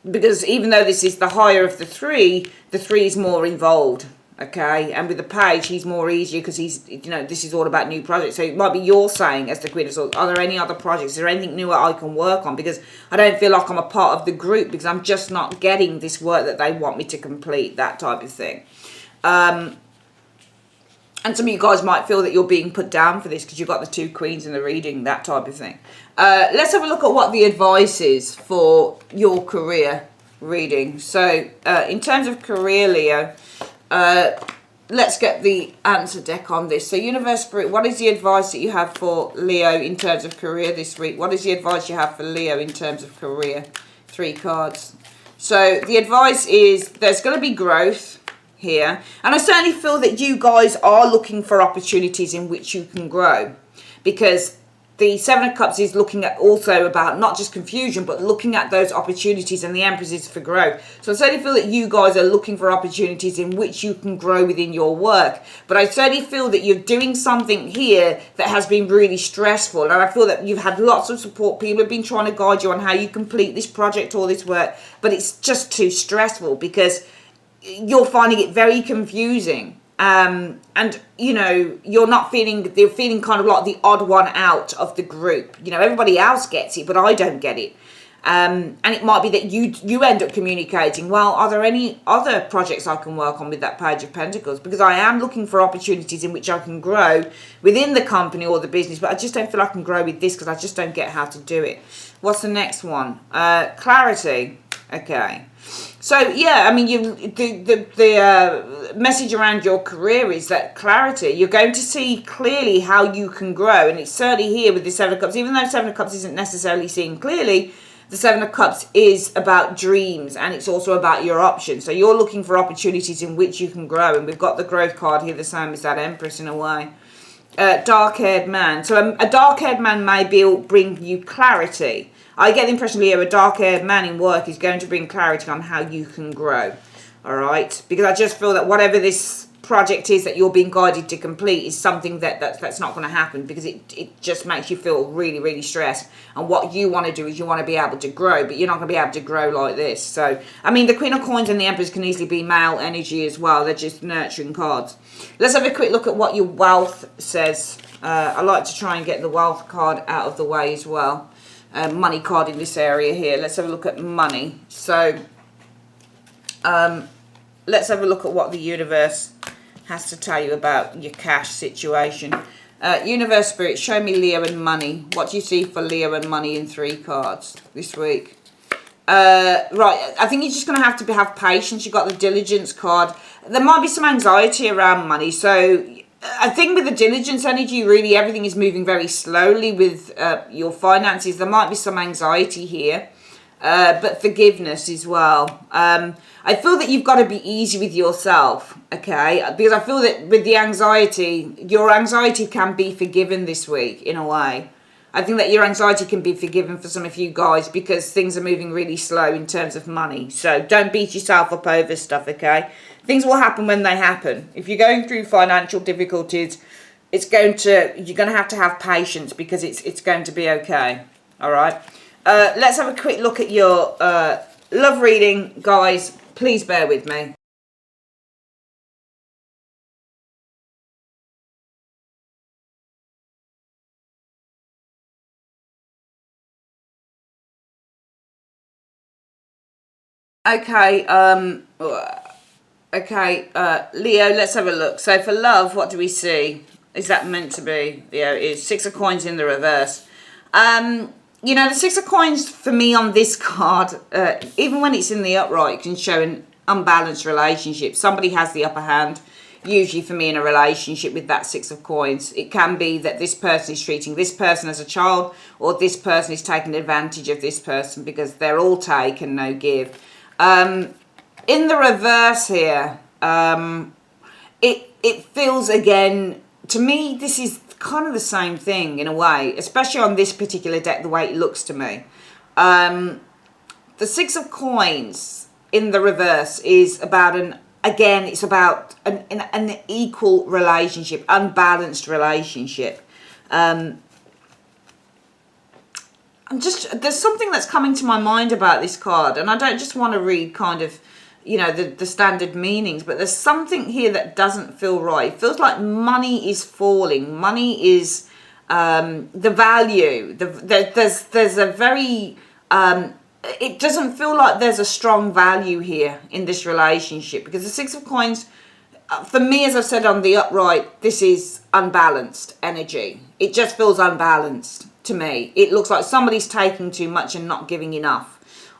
Because even though this is the higher of the 3 is more involved. Okay, and with the Page, he's more easier because he's, you know, this is all about new projects. So it might be you're saying, as the Queen of Swords, are there any other projects? Is there anything newer I can work on? Because I don't feel like I'm a part of the group, because I'm just not getting this work that they want me to complete, that type of thing. And some of you guys might feel that you're being put down for this because you've got the 2 queens in the reading, that type of thing. Let's have a look at what the advice is for your career reading. So in terms of career, Leo, let's get the answer deck on this. So Universe Spirit, what is the advice that you have for Leo in terms of career this week? What is the advice you have for Leo in terms of career? 3 cards. So the advice is there's going to be growth here, and I certainly feel that you guys are looking for opportunities in which you can grow, because the 7 of Cups is looking at also about not just confusion, but looking at those opportunities, and the Empress is for growth. So I certainly feel that you guys are looking for opportunities in which you can grow within your work. But I certainly feel that you're doing something here that has been really stressful. And I feel that you've had lots of support. People have been trying to guide you on how you complete this project or this work. But it's just too stressful because you're finding it very confusing. And you know, they're feeling kind of like the odd one out of the group. You know, everybody else gets it, but I don't get it. And it might be that you end up communicating, well, are there any other projects I can work on with that Page of Pentacles? Because I am looking for opportunities in which I can grow within the company or the business, but I just don't feel I can grow with this because I just don't get how to do it. What's the next one? Clarity. Okay. So yeah, I mean, the message around your career is that clarity. You're going to see clearly how you can grow, and it's certainly here with the 7 of Cups. Even though 7 of Cups isn't necessarily seeing clearly, The Seven of Cups is about dreams, and it's also about your options. So you're looking for opportunities in which you can grow, and we've got the growth card here, the same as that Empress in a way. Dark-haired man. So a dark-haired man may bring you clarity. I get the impression, Leo, a dark-haired man in work is going to bring clarity on how you can grow. All right? Because I just feel that whatever this project is that you're being guided to complete is something that's not going to happen, because it just makes you feel really, really stressed. And what you want to do is you want to be able to grow, but you're not going to be able to grow like this. So, I mean, the Queen of Coins and the Empress can easily be male energy as well. They're just nurturing cards. Let's have a quick look at what your wealth says. I like to try and get the wealth card out of the way as well. Money card in this area here. Let's have a look at money. So, let's have a look at what the universe has to tell you about your cash situation. Universe Spirit, show me Leo and money. What do you see for Leo and money in 3 cards this week? Right, I think you're just going to have patience. You've got the diligence card. There might be some anxiety around money. So I think with the diligence energy, really everything is moving very slowly with your finances. There might be some anxiety here. But forgiveness as well. I feel that you've got to be easy with yourself, okay? Because I feel that with the anxiety, your anxiety can be forgiven this week in a way. I think that your anxiety can be forgiven for some of you guys because things are moving really slow in terms of money. So don't beat yourself up over stuff, okay? Things will happen when they happen. If you're going through financial difficulties, you're going to have patience because it's going to be okay. All right? Let's have a quick look at your love reading, guys. Please bear with me. Okay, Leo, let's have a look. So for love, what do we see? Is that meant to be? Yeah, it is. 6 of Coins in the reverse. You know, the 6 of Coins for me on this card, even when it's in the upright, can show an unbalanced relationship. Somebody has the upper hand, usually for me in a relationship with that 6 of Coins. It can be that this person is treating this person as a child, or this person is taking advantage of this person because they're all take and no give. In the reverse here, it feels again, to me, this is kind of the same thing in a way, especially on this particular deck, the way it looks to me. The 6 of Coins in the reverse is about it's about an equal relationship, unbalanced relationship. There's something that's coming to my mind about this card, and I don't just want to read kind of, you know, the standard meanings, but there's something here that doesn't feel right. It feels like money is falling. Money is the value. There's a very it doesn't feel like there's a strong value here in this relationship, because the 6 of Coins, for me, as I've said on the upright, this is unbalanced energy. It just feels unbalanced to me. It looks like somebody's taking too much and not giving enough.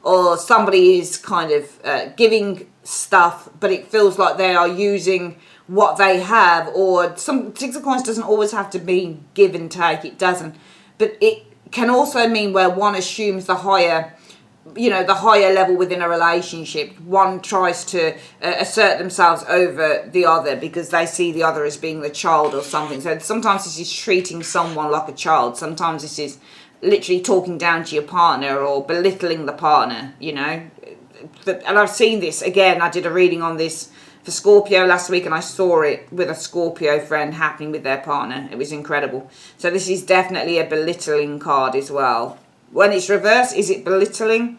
Or somebody is kind of giving stuff, but it feels like they are using what they have. Or some 6 of Coins doesn't always have to be give and take. It doesn't. But it can also mean where one assumes the higher, you know, the higher level within a relationship. One tries to assert themselves over the other because they see the other as being the child or something. So sometimes this is treating someone like a child. Sometimes this is literally talking down to your partner or belittling the partner, you know. And I've seen this, again, I did a reading on this for Scorpio last week, and I saw it with a Scorpio friend happening with their partner. It was incredible. So this is definitely a belittling card as well. When it's reversed, is it belittling?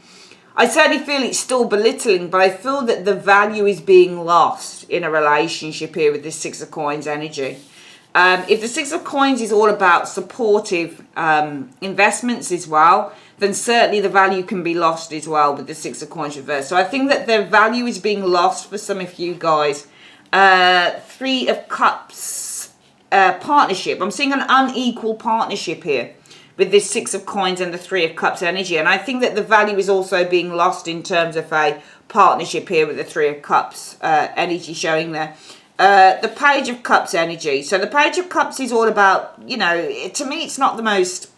I certainly feel it's still belittling, but I feel that the value is being lost in a relationship here with this 6 of Coins energy. If the 6 of Coins is all about supportive investments as well, then certainly the value can be lost as well with the 6 of Coins reverse. So I think that the value is being lost for some of you guys. 3 of Cups partnership. I'm seeing an unequal partnership here with this 6 of Coins and the 3 of Cups energy. And I think that the value is also being lost in terms of a partnership here with the 3 of Cups energy showing there. The Page of Cups energy. So the Page of Cups is all about, you know, to me it's not the most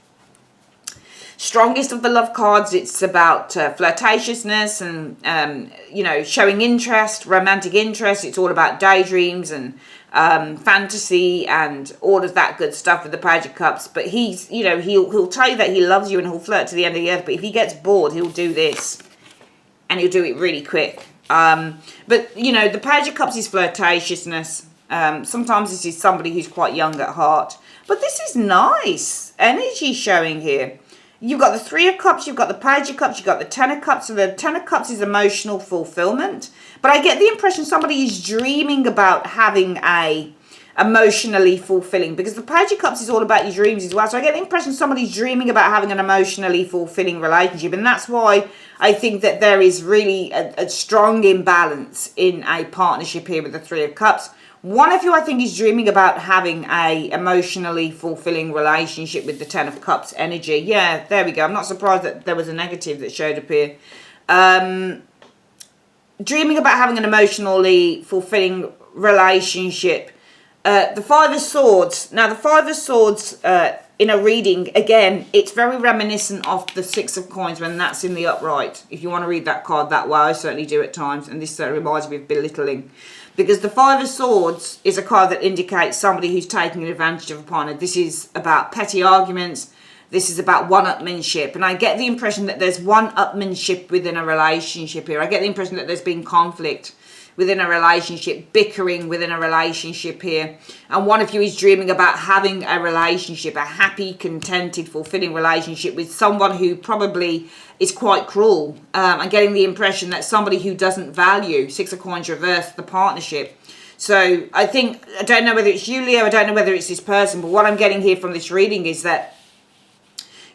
strongest of the love cards, it's about flirtatiousness and, you know, showing interest, romantic interest. It's all about daydreams and fantasy and all of that good stuff with the Page of Cups. But he's, you know, he'll tell you that he loves you and he'll flirt to the end of the earth. But if he gets bored, he'll do this. And he'll do it really quick. But, you know, the Page of Cups is flirtatiousness. Sometimes this is somebody who's quite young at heart. But this is nice energy showing here. You've got the Three of Cups, you've got the Page of Cups, you've got the Ten of Cups. So the Ten of Cups is emotional fulfillment. But I get the impression somebody is dreaming about having a emotionally fulfilling, because the Page of Cups is all about your dreams as well. So I get the impression somebody's dreaming about having an emotionally fulfilling relationship. And that's why I think that there is really a strong imbalance in a partnership here with the Three of Cups. One of you, I think, is dreaming about having a emotionally fulfilling relationship with the Ten of Cups energy. Yeah, there we go. I'm not surprised that there was a negative that showed up here. Dreaming about having an emotionally fulfilling relationship. The Five of Swords. Now, the Five of Swords in a reading, again, it's very reminiscent of the Six of Coins when that's in the upright. If you want to read that card that way, I certainly do at times. And this reminds me of belittling. Because the Five of Swords is a card that indicates somebody who's taking advantage of a partner. This is about petty arguments. This is about one-upmanship. And I get the impression that there's one-upmanship within a relationship here. I get the impression that there's been conflict within a relationship, bickering within a relationship here. And one of you is dreaming about having a relationship, a happy, contented, fulfilling relationship with someone who probably is quite cruel. I'm getting the impression that somebody who doesn't value, Six of Coins reversed, the partnership. So I don't know whether it's you, Leo, I don't know whether it's this person, but what I'm getting here from this reading is that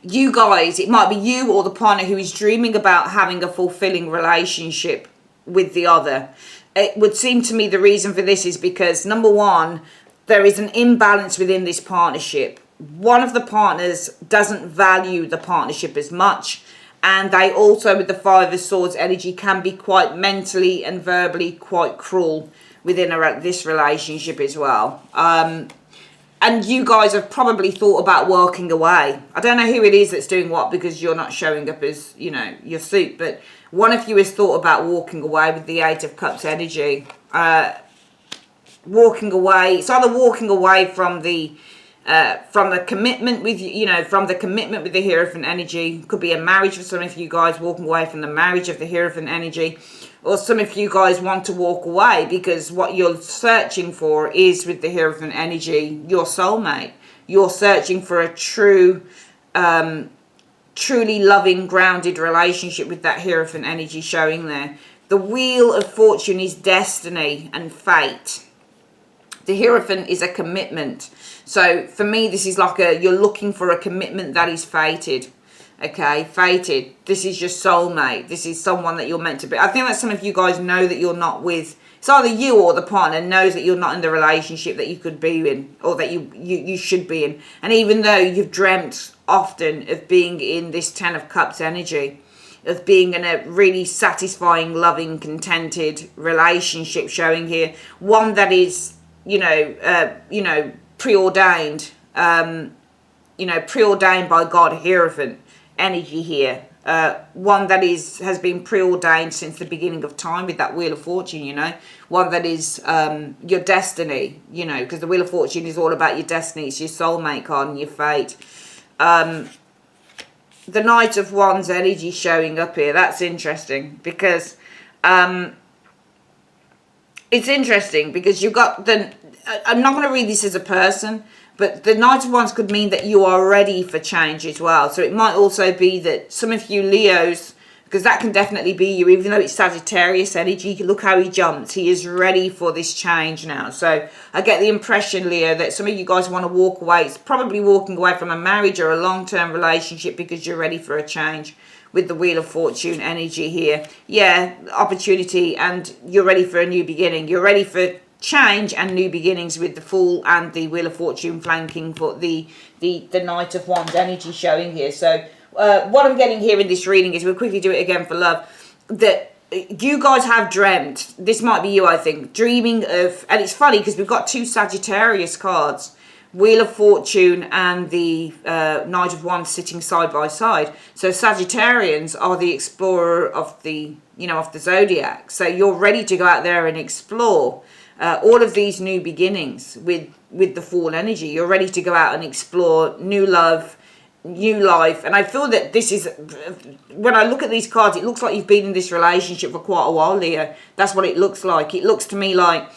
you guys, it might be you or the partner who is dreaming about having a fulfilling relationship with the other. It would seem to me the reason for this is because, number one, there is an imbalance within this partnership. One of the partners doesn't value the partnership as much. And they also, with the Five of Swords energy, can be quite mentally and verbally quite cruel within this relationship as well. And you guys have probably thought about walking away. I don't know who it is that's doing what, because you're not showing up as, you know, your suit. But one of you has thought about walking away with the Eight of Cups energy. Walking away. It's either walking away from the commitment with, you know, from the commitment with the Hierophant energy. Could be a marriage for some of you guys, walking away from the marriage of the Hierophant energy. Or some of you guys want to walk away because what you're searching for is, with the Hierophant energy, your soulmate. You're searching for a true, truly loving, grounded relationship with that Hierophant energy showing there. The Wheel of Fortune is destiny and fate. The Hierophant is a commitment. So for me, this is like you're looking for a commitment that is fated. Okay, fated. This is your soulmate. This is someone that you're meant to be. I think that some of you guys know that you're not with. It's either you or the partner knows that you're not in the relationship that you could be in, or that you should be in. And even though you've dreamt often of being in this Ten of Cups energy, of being in a really satisfying, loving, contented relationship showing here, one that is, preordained, preordained by God, Hierophant energy here. One that has been preordained since the beginning of time with that Wheel of Fortune, one that is your destiny, because the Wheel of Fortune is all about your destiny. It's your soulmate card and your fate. The Knight of Wands energy showing up here. That's interesting because it's interesting because you've got I'm not going to read this as a person, but the Knight of Wands could mean that you are ready for change as well. So it might also be that some of you Leos, because that can definitely be you, even though it's Sagittarius energy, look how he jumped. He is ready for this change now. So I get the impression, Leo, that some of you guys want to walk away. It's probably walking away from a marriage or a long-term relationship because you're ready for a change with the Wheel of Fortune energy here. Yeah, opportunity, and you're ready for a new beginning. You're ready for change and new beginnings with the Fool and the Wheel of Fortune flanking for the Knight of Wands energy showing here. So what I'm getting here in this reading is, we'll quickly do it again for love, that you guys have dreamt, this might be you I think, dreaming of, and it's funny because we've got two Sagittarius cards, Wheel of Fortune and the Knight of Wands sitting side by side. So Sagittarians are the explorer of the, of the zodiac. So you're ready to go out there and explore all of these new beginnings with the Fool energy. You're ready to go out and explore new love, new life. And I feel that this is, when I look at these cards, it looks like you've been in this relationship for quite a while, Leo. That's what it looks like. It looks to me like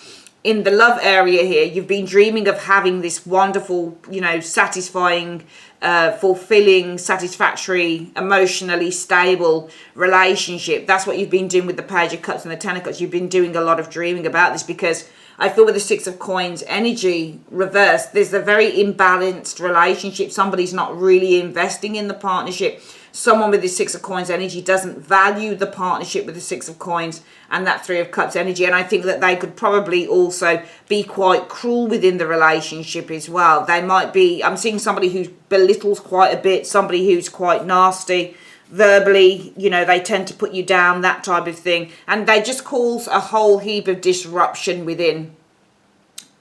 in the love area here, you've been dreaming of having this wonderful, satisfying, fulfilling, satisfactory, emotionally stable relationship. That's what you've been doing with the Page of Cups and the Ten of Cups. You've been doing a lot of dreaming about this, because I feel with the Six of Coins energy reversed, there's a very imbalanced relationship. Somebody's not really investing in the partnership. Someone with the Six of Coins energy doesn't value the partnership with the Six of Coins and that Three of Cups energy. And I think that they could probably also be quite cruel within the relationship as well. They might be, I'm seeing somebody who belittles quite a bit, somebody who's quite nasty verbally, they tend to put you down, that type of thing. And they just cause a whole heap of disruption within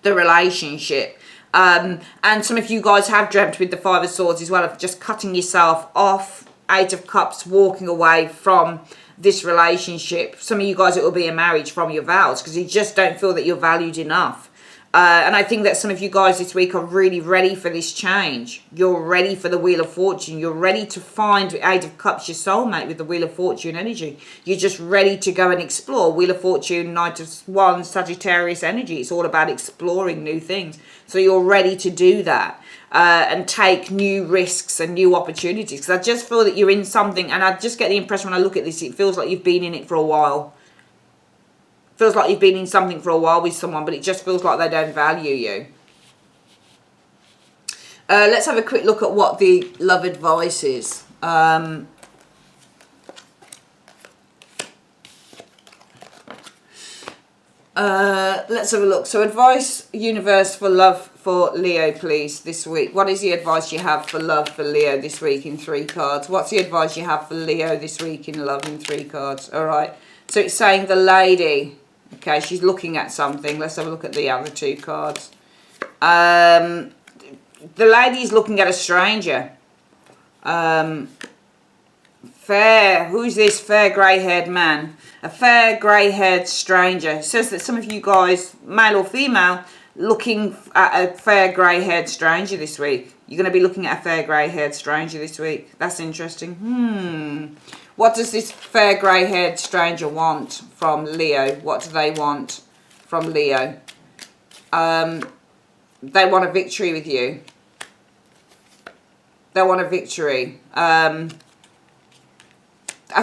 the relationship. And some of you guys have dreamt with the Five of Swords as well of just cutting yourself off. Eight of Cups, walking away from this relationship. Some of you guys, it will be a marriage from your vows, because you just don't feel that you're valued enough. And I think that some of you guys this week are really ready for this change. You're ready for the Wheel of Fortune. You're ready to find Eight of Cups, your soulmate, with the Wheel of Fortune energy. You're just ready to go and explore. Wheel of Fortune, Knight of Wands, Sagittarius energy. It's all about exploring new things. So you're ready to do that. And take new risks and new opportunities, because I just feel that you're in something, and I just get the impression when I look at this, it feels like you've been in it for a while. Feels like you've been in something for a while with someone, but it just feels like they don't value you. Let's have a quick look at what the love advice is. Let's have a look. So advice, universe, for love for Leo, please, this week. What is the advice you have for love for Leo this week in 3 cards? What's the advice you have for Leo this week in love in 3 cards? All right. So it's saying the lady. Okay, she's looking at something. Let's have a look at the other 2 cards. The lady is looking at a stranger. Fair. Who's this fair grey-haired man? A fair grey-haired stranger. It says that some of you guys, male or female, looking at a fair grey-haired stranger this week. You're going to be looking at a fair grey-haired stranger this week. That's interesting. What does this fair grey-haired stranger want from Leo? What do they want from Leo? They want a victory with you. They want a victory. I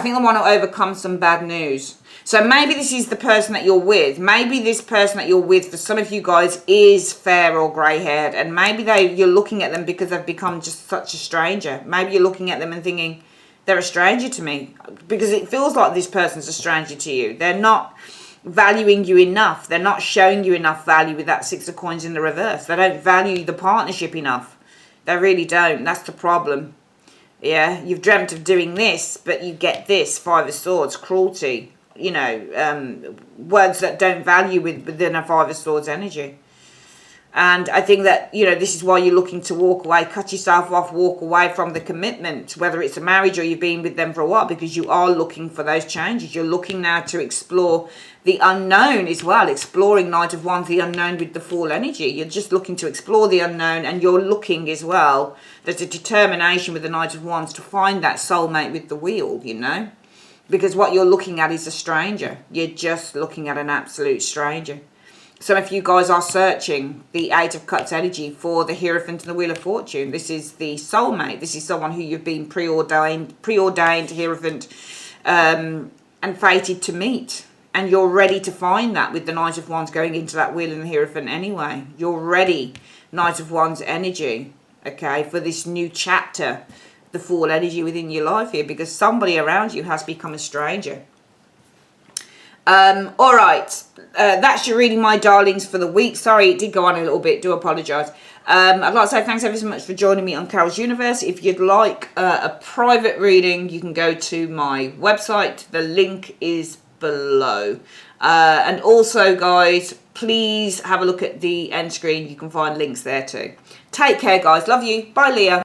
think they want to overcome some bad news. So maybe this is the person that you're with. Maybe this person that you're with, for some of you guys, is fair or grey-haired. And maybe you're looking at them because they've become just such a stranger. Maybe you're looking at them and thinking, they're a stranger to me. Because it feels like this person's a stranger to you. They're not valuing you enough. They're not showing you enough value with that 6 of Coins in the reverse. They don't value the partnership enough. They really don't. That's the problem. Yeah, you've dreamt of doing this, but you get this, 5 of Swords, cruelty. Words that don't value within a 5 of Swords energy. And I think that, this is why you're looking to walk away, cut yourself off, walk away from the commitment, whether it's a marriage or you've been with them for a while, because you are looking for those changes. You're looking now to explore the unknown as well, exploring Knight of Wands, the unknown with the Fool energy. You're just looking to explore the unknown, and you're looking as well, there's a determination with the Knight of Wands to find that soulmate with the Wheel, because what you're looking at is a stranger. You're just looking at an absolute stranger. Some of you guys are searching the 8 of Cups energy for the Hierophant and the Wheel of Fortune. This is the soulmate. This is someone who you've been preordained Hierophant and fated to meet. And you're ready to find that with the Knight of Wands going into that Wheel and the Hierophant anyway. You're ready, Knight of Wands energy, okay, for this new chapter, the Fool energy within your life here, because somebody around you has become a stranger. All right, that's your reading, my darlings, for the week. Sorry, it did go on a little bit. Do apologise. I'd like to say thanks ever so much for joining me on Carol's Universe. If you'd like a private reading, you can go to my website. The link is below. And also, guys, please have a look at the end screen. You can find links there too. Take care, guys. Love you. Bye, Leah.